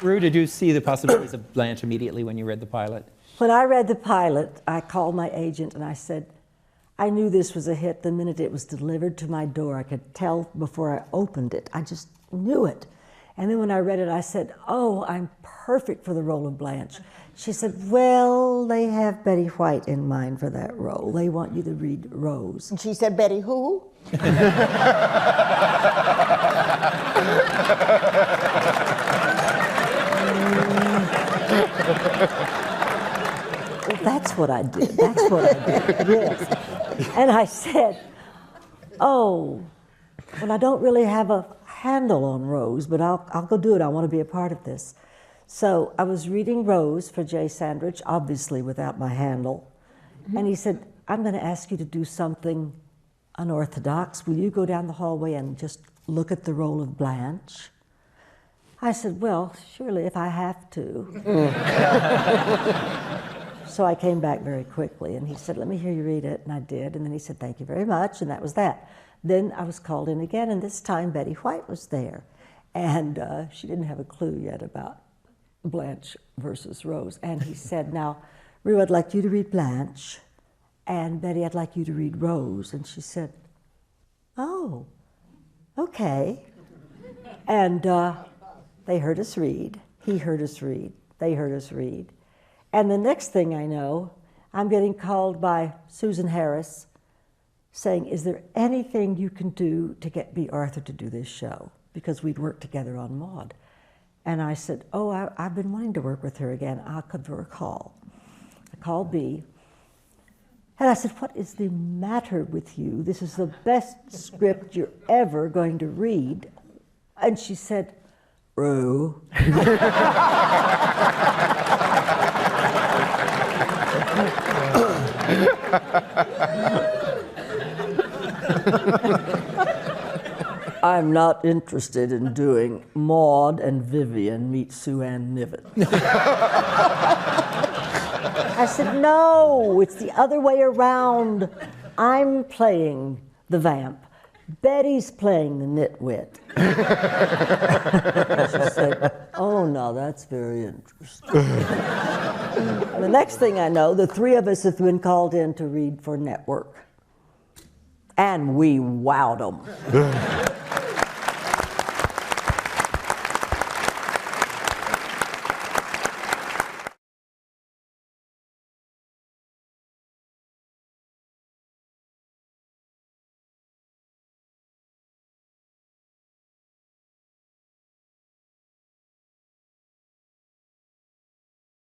Rue, did you see the possibilities of Blanche immediately when you read the pilot? When I read the pilot, I called my agent and I said, I knew this was a hit the minute it was delivered to my door. I could tell before I opened it. I just knew it. And then when I read it, I said, oh, I'm perfect for the role of Blanche. She said, well, they have Betty White in mind for that role. They want you to read Rose. And she said, Betty who? Well, that's what I did. That's what I did, yes. And I said, oh, well, I don't really have a handle on Rose, but I'll go do it. I want to be a part of this. So I was reading Rose for Jay Sandrich, obviously without my handle. And he said, I'm going to ask you to do something unorthodox. Will you go down the hallway and just look at the role of Blanche? I said, well, surely if I have to. So I came back very quickly, and he said, let me hear you read it, and I did. And then he said, thank you very much, and that was that. Then I was called in again, and this time Betty White was there. And she didn't have a clue yet about Blanche versus Rose. And he said, now, Rue, I'd like you to read Blanche, and Betty, I'd like you to read Rose. And she said, oh, okay. And they heard us read. He heard us read. They heard us read. And the next thing I know, I'm getting called by Susan Harris saying, is there anything you can do to get Bea Arthur to do this show? Because we'd worked together on Maude. And I said, oh, I've been wanting to work with her again. I'll give her a call. I called Bea. And I said, what is the matter with you? This is the best script you're ever going to read. And she said, Rue. I'm not interested in doing Maude and Vivian meet Sue Ann Niven. I said, no, it's the other way around. I'm playing the vamp. Betty's playing the nitwit. She said, oh, no, that's very interesting. The next thing I know, the three of us have been called in to read for network. And we wowed them.